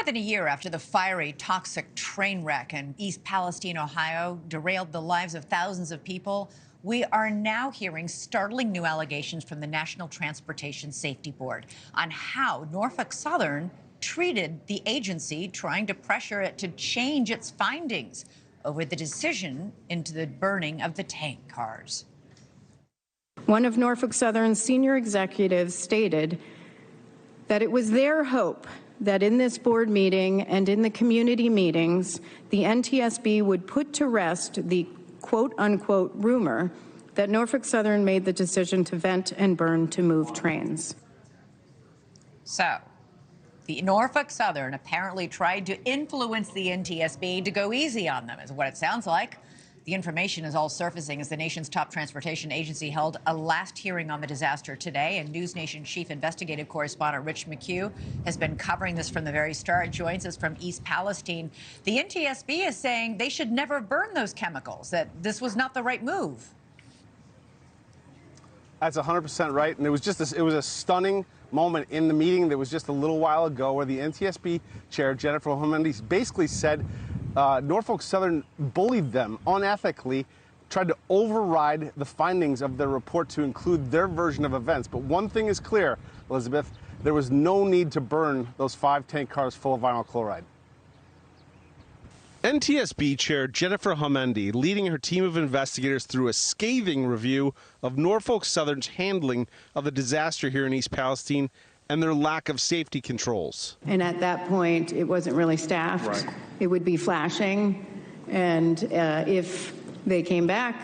than a year after the fiery, toxic train wreck in East Palestine, Ohio, derailed the lives of thousands of people, we are now hearing startling new allegations from the National Transportation Safety Board on how Norfolk Southern treated the agency, trying to pressure it to change its findings over the decision into the burning of the tank cars. One of Norfolk Southern's senior executives stated that it was their hope that in this board meeting and in the community meetings, the NTSB would put to rest the quote-unquote rumor that Norfolk Southern made the decision to vent and burn to move trains. So, the Norfolk Southern apparently tried to influence the NTSB to go easy on them, is what it sounds like. The information is all surfacing as the nation's top transportation agency held a last hearing on the disaster today, and NewsNation chief investigative correspondent Rich McHugh has been covering this from the very start. Joins us from East Palestine. The NTSB is saying they should never burn those chemicals, that this was not the right move. That's 100% right, and it was a stunning moment in the meeting that was just a little while ago where the NTSB chair, Jennifer Homendy, basically said Norfolk Southern bullied them unethically, tried to override the findings of their report to include their version of events. But one thing is clear, Elizabeth, there was no need to burn those 5 tank cars full of vinyl chloride. NTSB Chair Jennifer Homendy leading her team of investigators through a scathing review of Norfolk Southern's handling of the disaster here in East Palestine and their lack of safety controls. And at that point, it wasn't really staffed. Right. It would be flashing, and if they came back,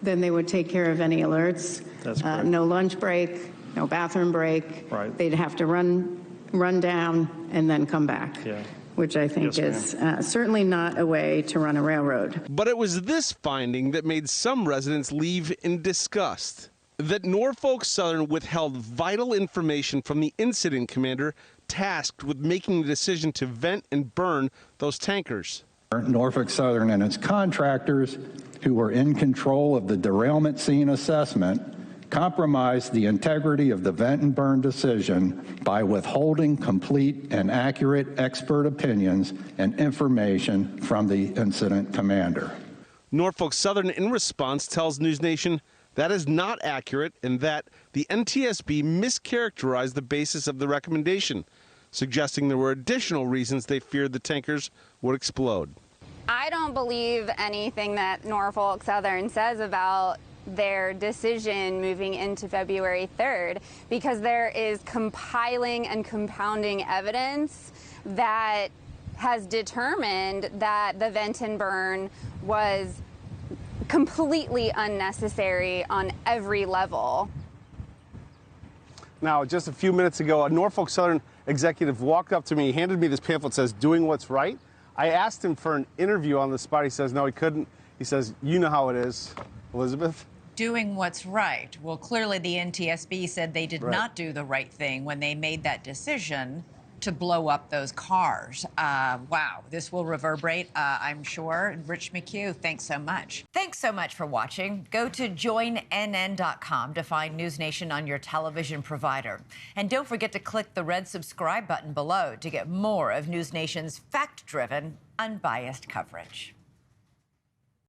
then they would take care of any alerts. That's correct. No lunch break, no bathroom break. Right. They'd have to run down and then come back. Yeah. Which I think is certainly not a way to run a railroad. But it was this finding that made some residents leave in disgust. That Norfolk Southern withheld vital information from the incident commander tasked with making the decision to vent and burn those tankers. Norfolk Southern and its contractors, who were in control of the derailment scene assessment, compromised the integrity of the vent and burn decision by withholding complete and accurate expert opinions and information from the incident commander. Norfolk Southern, in response, tells NewsNation that is not accurate and that the NTSB mischaracterized the basis of the recommendation, suggesting there were additional reasons they feared the tankers would explode. I don't believe anything that Norfolk Southern says about their decision moving into February 3rd, because there is compiling and compounding evidence that has determined that the vent and burn was completely unnecessary on every level. Now, just a few minutes ago, a Norfolk Southern executive walked up to me, handed me this pamphlet that says, "Doing What's Right." I asked him for an interview on the spot. He says, no, he couldn't. He says, you know how it is, Elizabeth. Doing what's right. Well, clearly the NTSB said they did not do the right thing when they made that decision to blow up those cars. Wow, this will reverberate, I'm sure. Rich McHugh, thanks so much. Thanks so much for watching. Go to joinnn.com to find NewsNation on your television provider. And don't forget to click the red subscribe button below to get more of NewsNation's fact-driven, unbiased coverage.